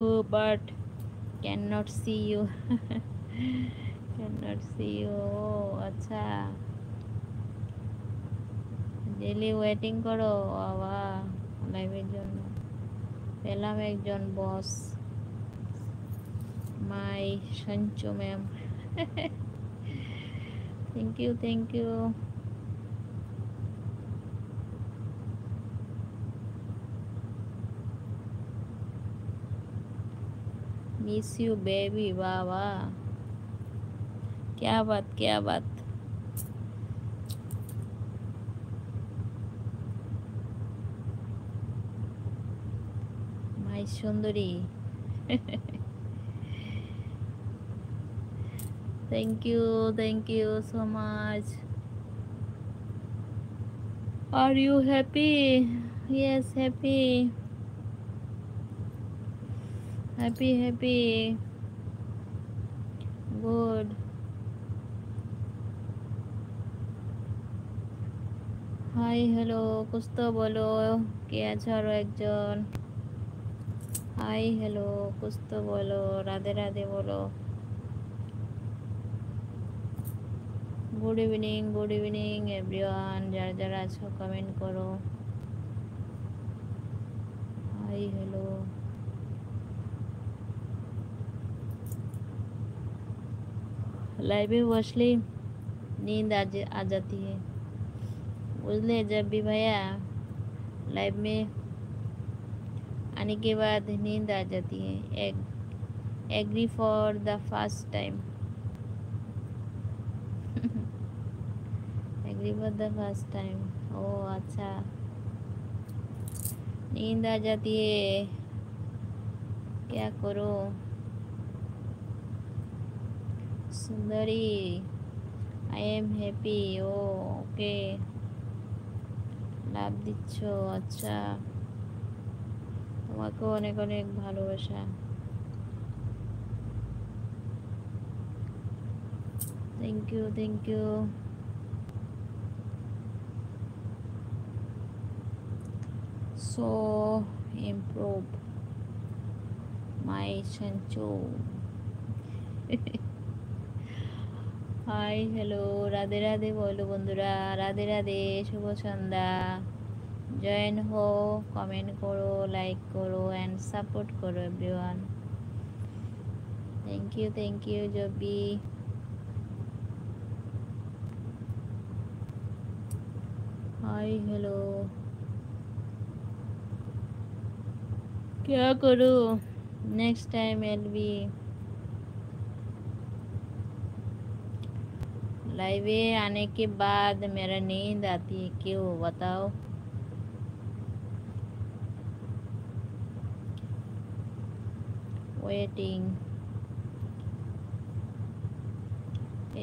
but cannot see you. cannot see you. ও আচ্ছা, daily waiting করো বাবা লাইভের জন্য। পেলাম একজন boss, my Sanchu ma'am. Thank you, thank you. Miss you baby, वाह वाह, क्या बात क्या बात। माई सुंदरी। Thank you so much. Are you happy? Yes, happy happy happy, good. Hi hello, कुछ तो बोलो। কে আছে আরো একজন? হাই হ্যালো, कुछ तो बोलो, রাধে রাধে বলো। গুড ইভিনিং এভরিওয়ান, যারা যারা আছো কমেন্ট করো। Hi hello. लाइव में बसले नींद आ जाती है, बुझले। जब भी भैया लाइव में आने के बाद नींद आ जाती है। Agree for the first time. Agree for the first time. ओ अच्छा, नींद आ जाती है, क्या करो। सुंदरी, आई एम हैप्पी। ओ ओके, লাভ দিচ্ছ, আচ্ছা। তোমাকে অনেক অনেক ভালোবাসা। Thank you, thank you. So improve my Sanchu. Hi hello, Radhe Radhe বলো বন্ধুরা, রাধে রাধে, শুভ সন্ধ্যা। জয়েন হো, কমেন্ট করো, লাইক করো অ্যান্ড সাপোর্ট করো everyone. Thank you Jobi. Hi hello, क्या करूँ। Next time I'll be live आने के बाद मेरा नींद आती है, क्यों बताओ। वेटिंग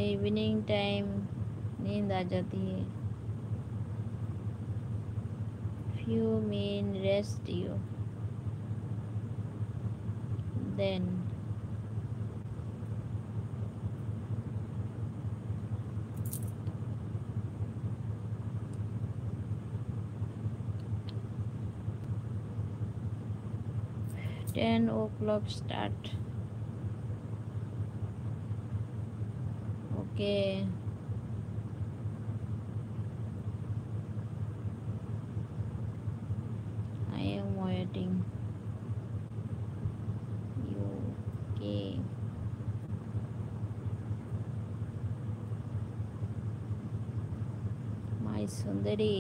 इवनिंग टाइम नींद आ जाती है। Few min rest you then. Ten o'clock start. Okay, I am waiting you. Okay my सुंदरी।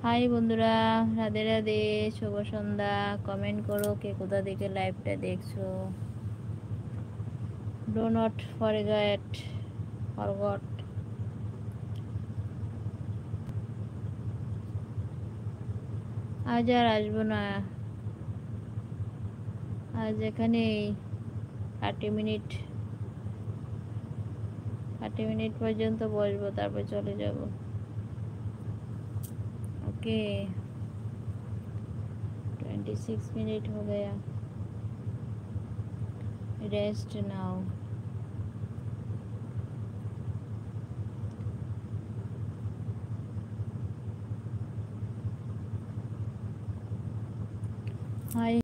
হাই বন্ধুরা, রাধে রাধে, শুভ সন্ধ্যা। কমেন্ট করো কে কোথা থেকে লাইভটা দেখছো। Do not forgot. আজ আর আসবো না, আজ এখানে 30 মিনিট 30 মিনিট পর্যন্ত বসবো, তারপর চলে যাব। ओके, 26 मिनट हो गया, रेस्ट नाउ। हाय